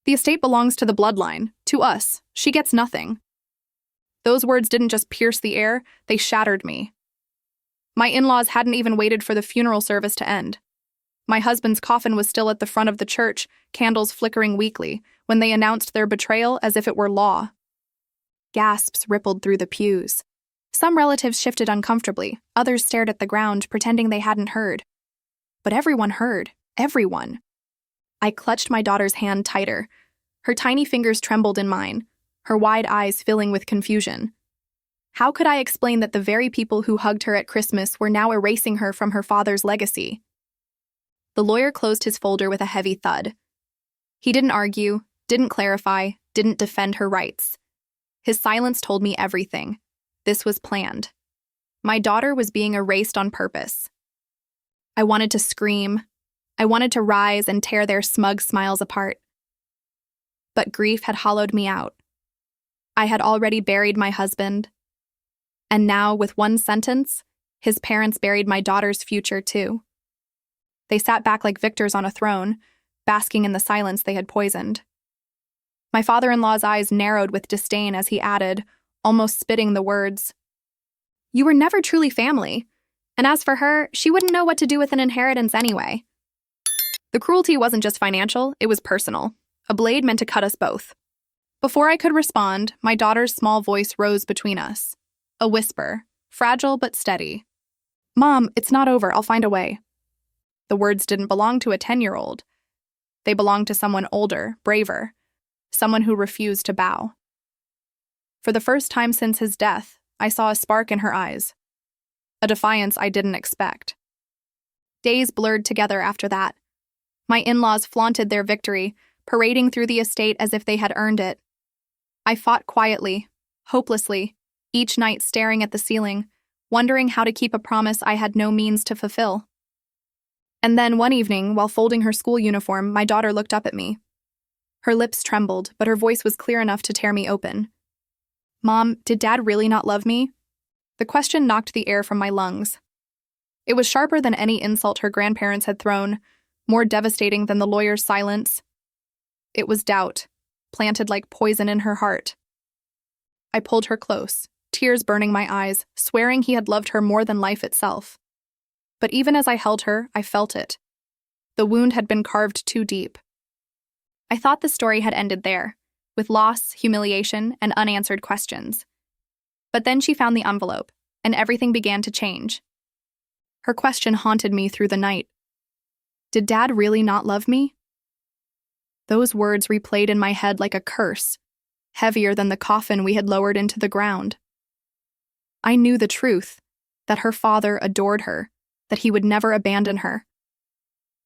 The estate belongs to the bloodline, to us. She gets nothing. Those words didn't just pierce the air, they shattered me. My in-laws hadn't even waited for the funeral service to end. My husband's coffin was still at the front of the church, candles flickering weakly, when they announced their betrayal as if it were law. Gasps rippled through the pews. Some relatives shifted uncomfortably, others stared at the ground, pretending they hadn't heard. But everyone heard. Everyone. I clutched my daughter's hand tighter. Her tiny fingers trembled in mine, her wide eyes filling with confusion. How could I explain that the very people who hugged her at Christmas were now erasing her from her father's legacy? The lawyer closed his folder with a heavy thud. He didn't argue, didn't clarify, didn't defend her rights. His silence told me everything. This was planned. My daughter was being erased on purpose. I wanted to scream. I wanted to rise and tear their smug smiles apart. But grief had hollowed me out. I had already buried my husband. And now, with one sentence, his parents buried my daughter's future too. They sat back like victors on a throne, basking in the silence they had poisoned. My father-in-law's eyes narrowed with disdain as he added, almost spitting the words, "You were never truly family. And as for her, she wouldn't know what to do with an inheritance anyway." The cruelty wasn't just financial, it was personal. A blade meant to cut us both. Before I could respond, my daughter's small voice rose between us. A whisper, fragile but steady. "Mom, it's not over, I'll find a way." The words didn't belong to a 10-year-old. They belonged to someone older, braver, someone who refused to bow. For the first time since his death, I saw a spark in her eyes. A defiance I didn't expect. Days blurred together after that. My in-laws flaunted their victory, parading through the estate as if they had earned it. I fought quietly, hopelessly, each night staring at the ceiling, wondering how to keep a promise I had no means to fulfill. And then one evening, while folding her school uniform, my daughter looked up at me. Her lips trembled, but her voice was clear enough to tear me open. "Mom, did Dad really not love me?" The question knocked the air from my lungs. It was sharper than any insult her grandparents had thrown, more devastating than the lawyer's silence. It was doubt, planted like poison in her heart. I pulled her close, tears burning my eyes, swearing he had loved her more than life itself. But even as I held her, I felt it. The wound had been carved too deep. I thought the story had ended there, with loss, humiliation, and unanswered questions. But then she found the envelope, and everything began to change. Her question haunted me through the night. Did Dad really not love me? Those words replayed in my head like a curse, heavier than the coffin we had lowered into the ground. I knew the truth, that her father adored her, that he would never abandon her.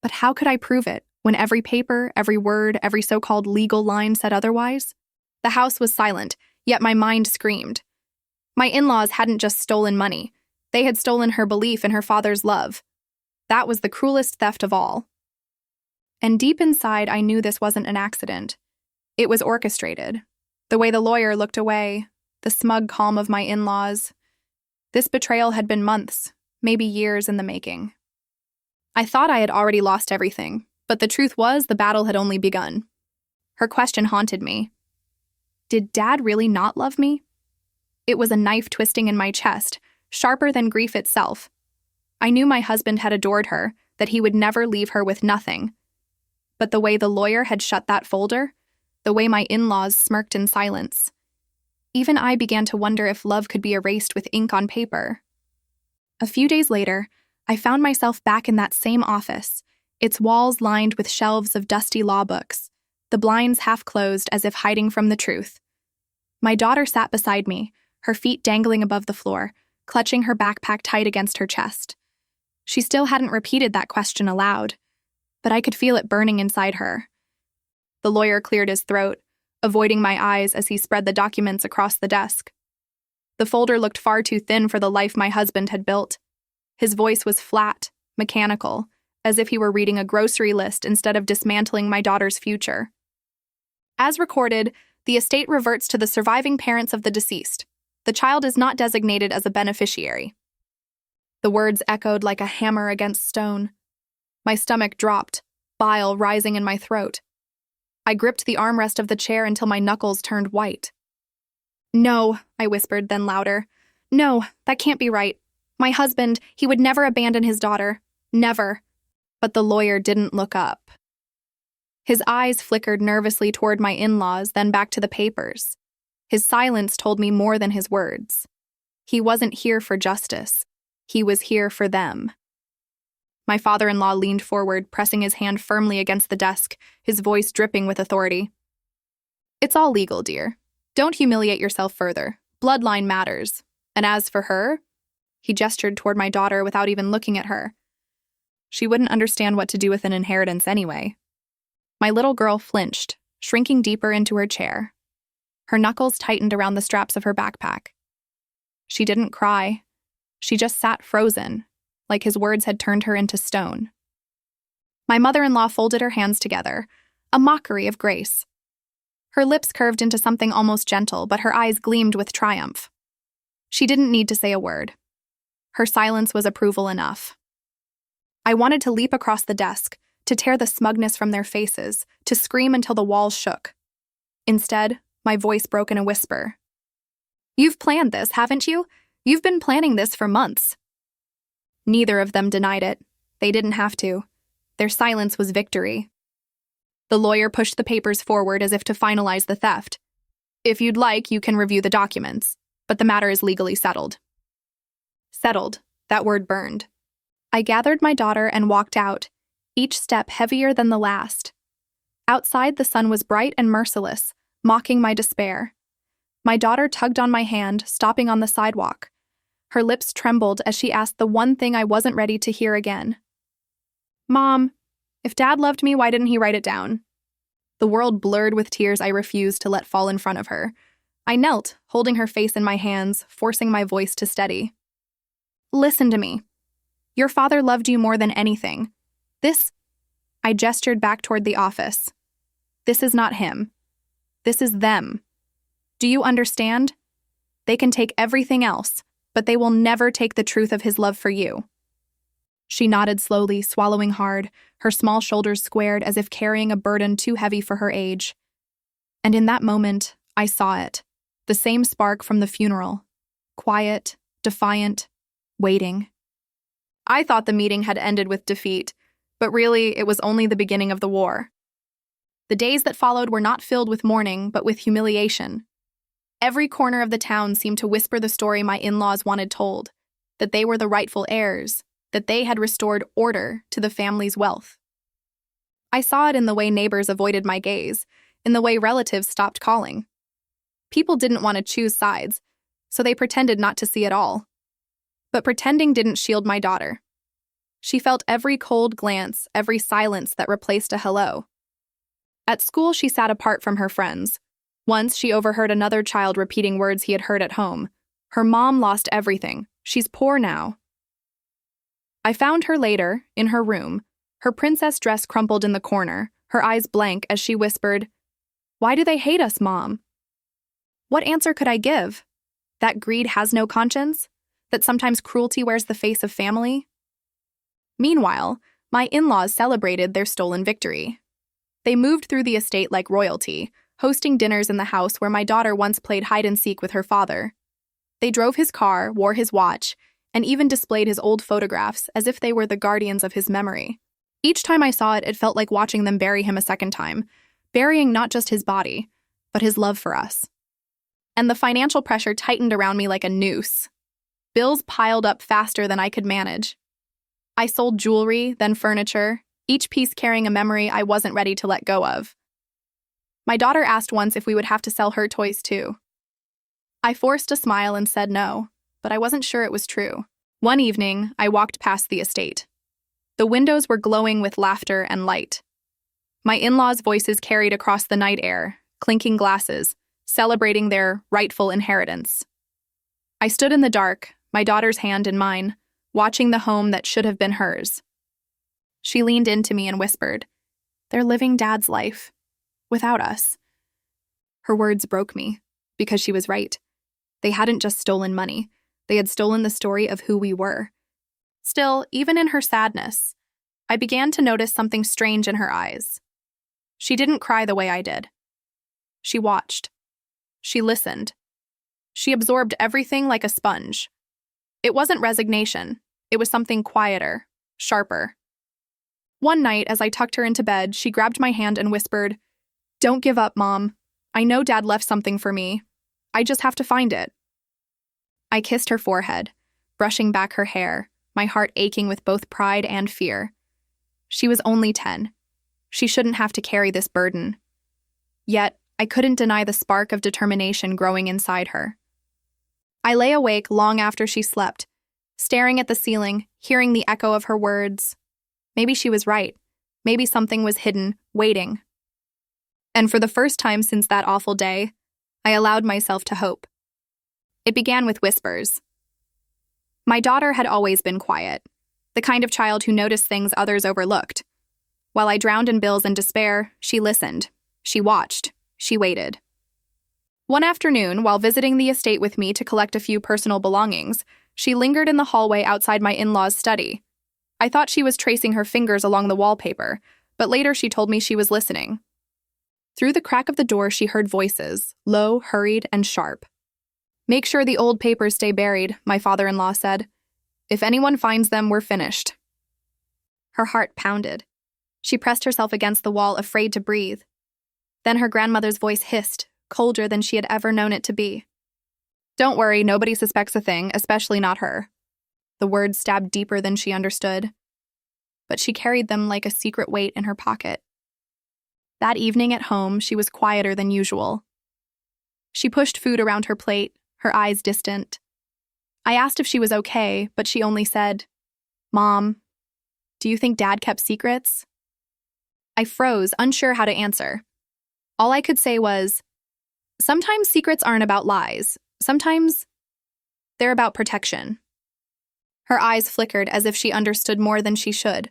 But how could I prove it when every paper, every word, every so-called legal line said otherwise? The house was silent, yet my mind screamed. My in-laws hadn't just stolen money. They had stolen her belief in her father's love. That was the cruelest theft of all. And deep inside, I knew this wasn't an accident. It was orchestrated. The way the lawyer looked away, the smug calm of my in-laws. This betrayal had been months, maybe years in the making. I thought I had already lost everything, but the truth was the battle had only begun. Her question haunted me. Did Dad really not love me? It was a knife twisting in my chest, sharper than grief itself. I knew my husband had adored her, that he would never leave her with nothing. But the way the lawyer had shut that folder, the way my in-laws smirked in silence, even I began to wonder if love could be erased with ink on paper. A few days later, I found myself back in that same office, its walls lined with shelves of dusty law books, the blinds half closed as if hiding from the truth. My daughter sat beside me, her feet dangling above the floor, clutching her backpack tight against her chest. She still hadn't repeated that question aloud, but I could feel it burning inside her. The lawyer cleared his throat, avoiding my eyes as he spread the documents across the desk. The folder looked far too thin for the life my husband had built. His voice was flat, mechanical, as if he were reading a grocery list instead of dismantling my daughter's future. As recorded, the estate reverts to the surviving parents of the deceased. The child is not designated as a beneficiary. The words echoed like a hammer against stone. My stomach dropped, bile rising in my throat. I gripped the armrest of the chair until my knuckles turned white. "No," I whispered, then louder. "No, that can't be right. My husband, he would never abandon his daughter. Never." But the lawyer didn't look up. His eyes flickered nervously toward my in-laws, then back to the papers. His silence told me more than his words. He wasn't here for justice. He was here for them. My father-in-law leaned forward, pressing his hand firmly against the desk, his voice dripping with authority. "It's all legal, dear. Don't humiliate yourself further. Bloodline matters. And as for her," he gestured toward my daughter without even looking at her. "She wouldn't understand what to do with an inheritance anyway." My little girl flinched, shrinking deeper into her chair. Her knuckles tightened around the straps of her backpack. She didn't cry. She just sat frozen, like his words had turned her into stone. My mother-in-law folded her hands together, a mockery of grace. Her lips curved into something almost gentle, but her eyes gleamed with triumph. She didn't need to say a word. Her silence was approval enough. I wanted to leap across the desk, to tear the smugness from their faces, to scream until the walls shook. Instead, my voice broke in a whisper. "You've planned this, haven't you? You've been planning this for months." Neither of them denied it. They didn't have to. Their silence was victory. The lawyer pushed the papers forward as if to finalize the theft. "If you'd like, you can review the documents, but the matter is legally settled." Settled. That word burned. I gathered my daughter and walked out, each step heavier than the last. Outside, the sun was bright and merciless, mocking my despair. My daughter tugged on my hand, stopping on the sidewalk. Her lips trembled as she asked the one thing I wasn't ready to hear again. "Mom, if Dad loved me, why didn't he write it down?" The world blurred with tears I refused to let fall in front of her. I knelt, holding her face in my hands, forcing my voice to steady. "Listen to me. Your father loved you more than anything. This..." I gestured back toward the office. "This is not him. This is them. Do you understand? They can take everything else, but they will never take the truth of his love for you." She nodded slowly, swallowing hard, her small shoulders squared as if carrying a burden too heavy for her age. And in that moment, I saw it. The same spark from the funeral. Quiet, defiant, waiting. I thought the meeting had ended with defeat, but really it was only the beginning of the war. The days that followed were not filled with mourning, but with humiliation. Every corner of the town seemed to whisper the story my in-laws wanted told, that they were the rightful heirs, that they had restored order to the family's wealth. I saw it in the way neighbors avoided my gaze, in the way relatives stopped calling. People didn't want to choose sides, so they pretended not to see it all. But pretending didn't shield my daughter. She felt every cold glance, every silence that replaced a hello. At school, she sat apart from her friends. Once, she overheard another child repeating words he had heard at home. "Her mom lost everything. She's poor now." I found her later, in her room, her princess dress crumpled in the corner, her eyes blank as she whispered, "Why do they hate us, Mom?" What answer could I give? That greed has no conscience? That sometimes cruelty wears the face of family? Meanwhile, my in-laws celebrated their stolen victory. They moved through the estate like royalty, hosting dinners in the house where my daughter once played hide-and-seek with her father. They drove his car, wore his watch, and even displayed his old photographs as if they were the guardians of his memory. Each time I saw it, it felt like watching them bury him a second time, burying not just his body, but his love for us. And the financial pressure tightened around me like a noose. Bills piled up faster than I could manage. I sold jewelry, then furniture, each piece carrying a memory I wasn't ready to let go of. My daughter asked once if we would have to sell her toys too. I forced a smile and said no, but I wasn't sure it was true. One evening, I walked past the estate. The windows were glowing with laughter and light. My in-laws' voices carried across the night air, clinking glasses, celebrating their rightful inheritance. I stood in the dark, my daughter's hand in mine, watching the home that should have been hers. She leaned into me and whispered, "They're living Dad's life, without us." Her words broke me, because she was right. They hadn't just stolen money. They had stolen the story of who we were. Still, even in her sadness, I began to notice something strange in her eyes. She didn't cry the way I did. She watched. She listened. She absorbed everything like a sponge. It wasn't resignation. It was something quieter, sharper. One night, as I tucked her into bed, she grabbed my hand and whispered, "Don't give up, Mom. I know Dad left something for me. I just have to find it." I kissed her forehead, brushing back her hair, my heart aching with both pride and fear. She was only 10. She shouldn't have to carry this burden. Yet, I couldn't deny the spark of determination growing inside her. I lay awake long after she slept, staring at the ceiling, hearing the echo of her words. Maybe she was right. Maybe something was hidden, waiting. And for the first time since that awful day, I allowed myself to hope. It began with whispers. My daughter had always been quiet, the kind of child who noticed things others overlooked. While I drowned in bills and despair, she listened. She watched. She waited. One afternoon, while visiting the estate with me to collect a few personal belongings, she lingered in the hallway outside my in-laws' study. I thought she was tracing her fingers along the wallpaper, but later she told me she was listening. Through the crack of the door, she heard voices, low, hurried, and sharp. "Make sure the old papers stay buried," my father-in-law said. "If anyone finds them, we're finished." Her heart pounded. She pressed herself against the wall, afraid to breathe. Then her grandmother's voice hissed, colder than she had ever known it to be. "Don't worry, nobody suspects a thing, especially not her." The words stabbed deeper than she understood, but she carried them like a secret weight in her pocket. That evening at home, she was quieter than usual. She pushed food around her plate, her eyes distant. I asked if she was okay, but she only said, "Mom, do you think Dad kept secrets?" I froze, unsure how to answer. All I could say was, "Sometimes secrets aren't about lies. Sometimes they're about protection." Her eyes flickered as if she understood more than she should.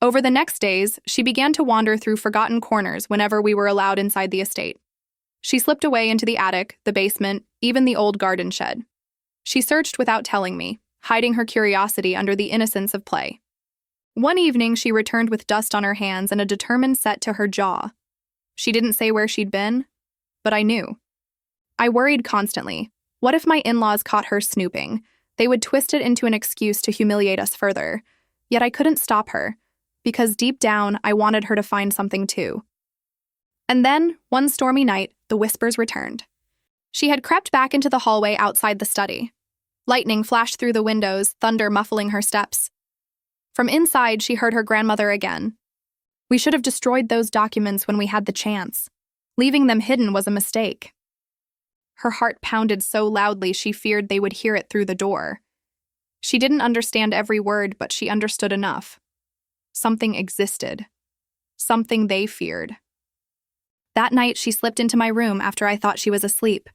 Over the next days, she began to wander through forgotten corners whenever we were allowed inside the estate. She slipped away into the attic, the basement, even the old garden shed. She searched without telling me, hiding her curiosity under the innocence of play. One evening, she returned with dust on her hands and a determined set to her jaw. She didn't say where she'd been, but I knew. I worried constantly. What if my in-laws caught her snooping? They would twist it into an excuse to humiliate us further. Yet I couldn't stop her, because deep down, I wanted her to find something too. And then, one stormy night, the whispers returned. She had crept back into the hallway outside the study. Lightning flashed through the windows, thunder muffling her steps. From inside, she heard her grandmother again. "We should have destroyed those documents when we had the chance. Leaving them hidden was a mistake." Her heart pounded so loudly she feared they would hear it through the door. She didn't understand every word, but she understood enough. Something existed. Something they feared. That night, she slipped into my room after I thought she was asleep.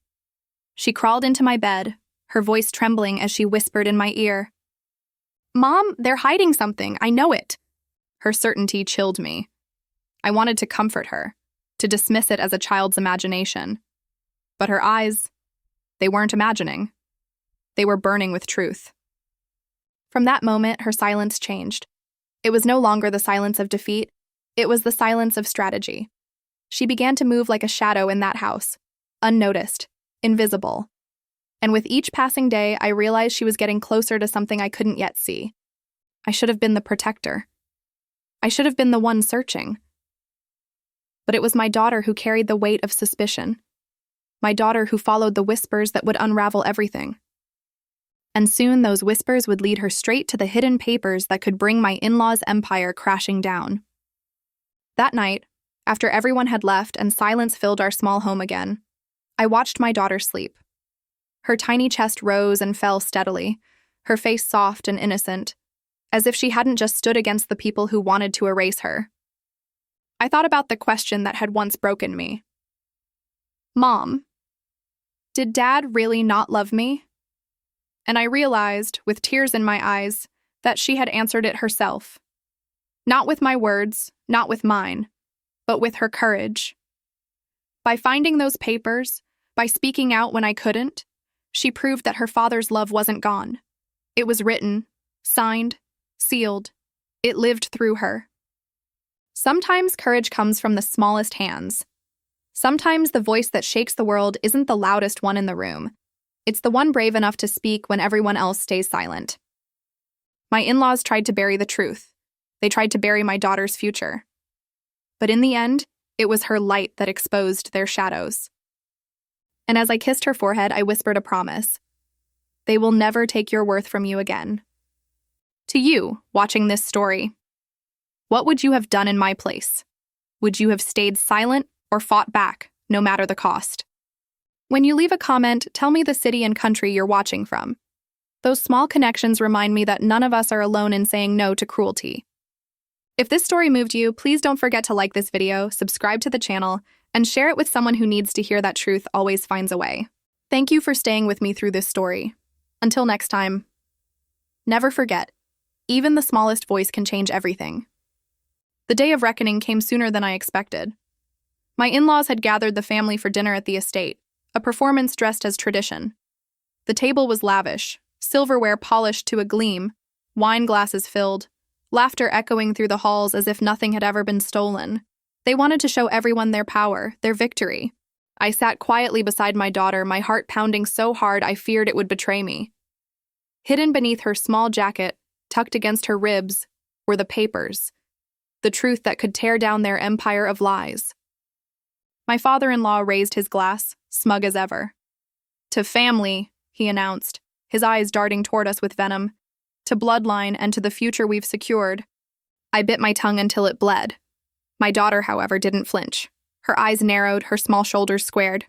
She crawled into my bed, her voice trembling as she whispered in my ear, "Mom, they're hiding something, I know it." Her certainty chilled me. I wanted to comfort her, to dismiss it as a child's imagination. But her eyes, they weren't imagining. They were burning with truth. From that moment, her silence changed. It was no longer the silence of defeat. It was the silence of strategy. She began to move like a shadow in that house, unnoticed, invisible. And with each passing day, I realized she was getting closer to something I couldn't yet see. I should have been the protector. I should have been the one searching. But it was my daughter who carried the weight of suspicion. My daughter who followed the whispers that would unravel everything. And soon those whispers would lead her straight to the hidden papers that could bring my in-laws' empire crashing down. That night, after everyone had left and silence filled our small home again, I watched my daughter sleep. Her tiny chest rose and fell steadily, her face soft and innocent, as if she hadn't just stood against the people who wanted to erase her. I thought about the question that had once broken me. "Mom, did Dad really not love me?" And I realized, with tears in my eyes, that she had answered it herself. Not with my words, not with mine, but with her courage. By finding those papers, by speaking out when I couldn't, she proved that her father's love wasn't gone. It was written, signed, sealed. It lived through her. Sometimes courage comes from the smallest hands. Sometimes the voice that shakes the world isn't the loudest one in the room. It's the one brave enough to speak when everyone else stays silent. My in-laws tried to bury the truth. They tried to bury my daughter's future. But in the end, it was her light that exposed their shadows. And as I kissed her forehead, I whispered a promise. They will never take your worth from you again. To you, watching this story, what would you have done in my place? Would you have stayed silent or fought back, no matter the cost? When you leave a comment, tell me the city and country you're watching from. Those small connections remind me that none of us are alone in saying no to cruelty. If this story moved you, please don't forget to like this video, subscribe to the channel, and share it with someone who needs to hear that truth always finds a way. Thank you for staying with me through this story. Until next time, never forget, even the smallest voice can change everything. The day of reckoning came sooner than I expected. My in-laws had gathered the family for dinner at the estate, a performance dressed as tradition. The table was lavish, silverware polished to a gleam, wine glasses filled, laughter echoing through the halls as if nothing had ever been stolen. They wanted to show everyone their power, their victory. I sat quietly beside my daughter, my heart pounding so hard I feared it would betray me. Hidden beneath her small jacket, tucked against her ribs, were the papers, the truth that could tear down their empire of lies. My father-in-law raised his glass, smug as ever. To family, he announced, his eyes darting toward us with venom. To bloodline and to the future we've secured. I bit my tongue until it bled. My daughter, however, didn't flinch. Her eyes narrowed, her small shoulders squared.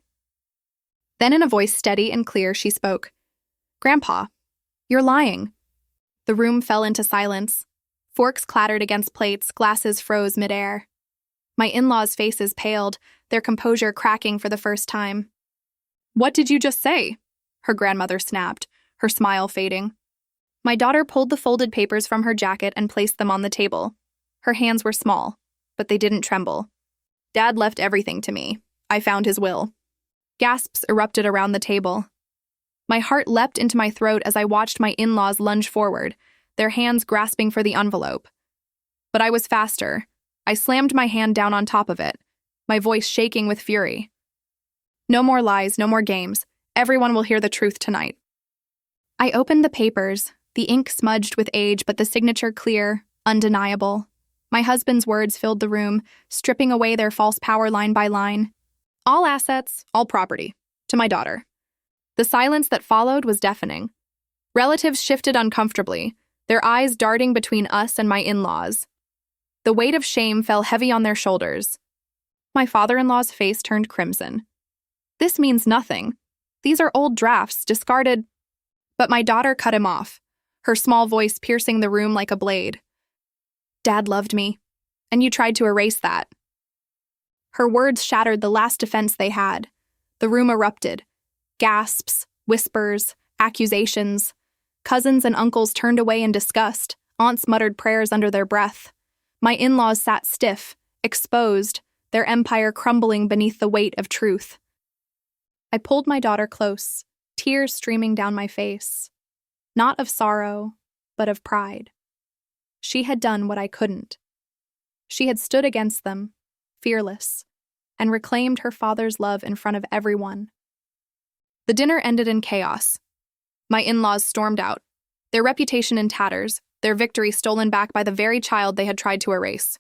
Then in a voice steady and clear, she spoke. "Grandpa, you're lying." The room fell into silence. Forks clattered against plates, glasses froze midair. My in-laws' faces paled, their composure cracking for the first time. "What did you just say?" her grandmother snapped, her smile fading. My daughter pulled the folded papers from her jacket and placed them on the table. Her hands were small, but they didn't tremble. "Dad left everything to me. I found his will." Gasps erupted around the table. My heart leapt into my throat as I watched my in-laws lunge forward, their hands grasping for the envelope. But I was faster. I slammed my hand down on top of it, my voice shaking with fury. "No more lies, no more games. Everyone will hear the truth tonight." I opened the papers, the ink smudged with age, but the signature clear, undeniable. My husband's words filled the room, stripping away their false power line by line. All assets, all property, to my daughter. The silence that followed was deafening. Relatives shifted uncomfortably, their eyes darting between us and my in-laws. The weight of shame fell heavy on their shoulders. My father-in-law's face turned crimson. "This means nothing. These are old drafts, discarded." But my daughter cut him off, her small voice piercing the room like a blade. "Dad loved me, and you tried to erase that." Her words shattered the last defense they had. The room erupted. Gasps, whispers, accusations. Cousins and uncles turned away in disgust. Aunts muttered prayers under their breath. My in-laws sat stiff, exposed, their empire crumbling beneath the weight of truth. I pulled my daughter close, tears streaming down my face. Not of sorrow, but of pride. She had done what I couldn't. She had stood against them, fearless, and reclaimed her father's love in front of everyone. The dinner ended in chaos. My in-laws stormed out, their reputation in tatters, their victory stolen back by the very child they had tried to erase.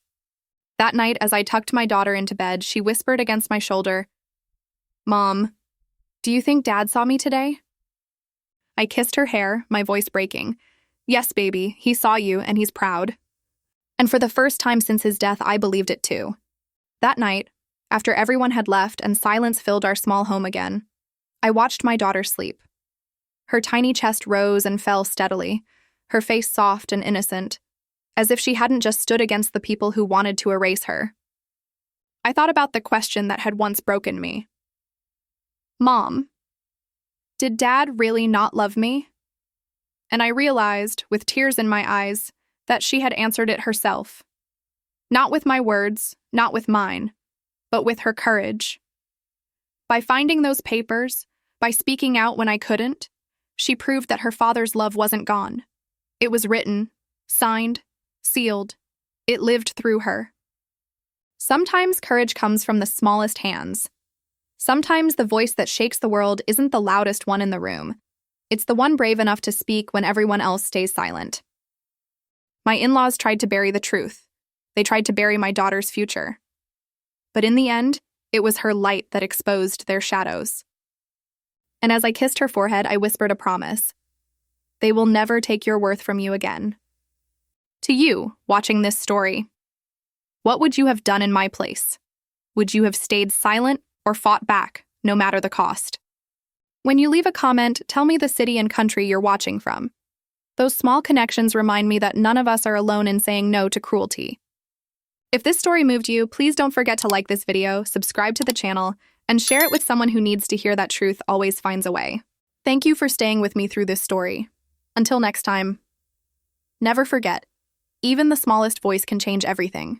That night, as I tucked my daughter into bed, she whispered against my shoulder, "Mom, do you think Dad saw me today?" I kissed her hair, my voice breaking. "Yes, baby, he saw you, and he's proud." And for the first time since his death, I believed it too. That night, after everyone had left and silence filled our small home again, I watched my daughter sleep. Her tiny chest rose and fell steadily, her face soft and innocent, as if she hadn't just stood against the people who wanted to erase her. I thought about the question that had once broken me. "Mom, did Dad really not love me?" And I realized, with tears in my eyes, that she had answered it herself. Not with my words, not with mine, but with her courage. By finding those papers, by speaking out when I couldn't, she proved that her father's love wasn't gone. It was written, signed, sealed. It lived through her. Sometimes courage comes from the smallest hands. Sometimes the voice that shakes the world isn't the loudest one in the room. It's the one brave enough to speak when everyone else stays silent. My in-laws tried to bury the truth. They tried to bury my daughter's future. But in the end, it was her light that exposed their shadows. And as I kissed her forehead, I whispered a promise. They will never take your worth from you again. To you, watching this story, what would you have done in my place? Would you have stayed silent or fought back, no matter the cost? When you leave a comment, tell me the city and country you're watching from. Those small connections remind me that none of us are alone in saying no to cruelty. If this story moved you, please don't forget to like this video, subscribe to the channel, and share it with someone who needs to hear that truth always finds a way. Thank you for staying with me through this story. Until next time, never forget, even the smallest voice can change everything.